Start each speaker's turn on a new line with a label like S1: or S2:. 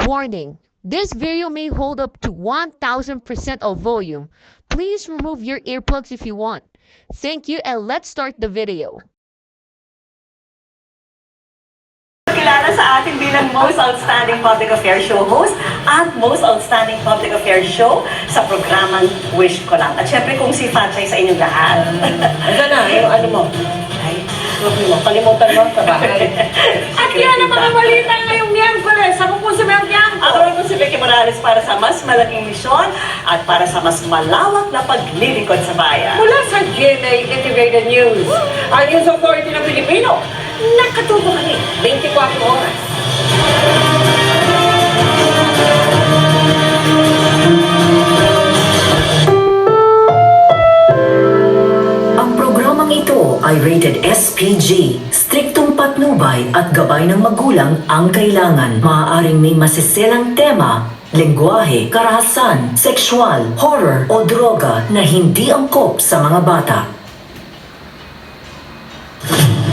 S1: Warning: this video may hold up to 1000% of volume. Please remove your earplugs if you want. Thank you, and let's start the video.
S2: Kilala sa atin bilang Most Outstanding Public Affairs Show host at Most Outstanding Public Affairs Show sa programang Wish Ko Lang. At syempre kung si Fatay sa inyong lahat.
S3: Asa na? Yung ano mo?
S2: Ay,
S3: Kalimutan mo sa bahay.
S4: At yan ang mga balita ngayong Miyerkules. Ako po si Mel Bianco.
S2: ako rin po si Vicky Morales para sa mas malaking misyon at para sa mas malawak na paglilingkod sa bayan.
S4: Mula sa GMA Integrated News, ang News Authority ng Pilipino, nakatuto kami 24 oras.
S5: Ang programang ito ay rated SPG. Striktong patnubay at gabay ng magulang ang kailangan. Maaaring may masiselang tema, lengguwahe, karahasan, sexual, horror o droga na hindi angkop sa mga bata.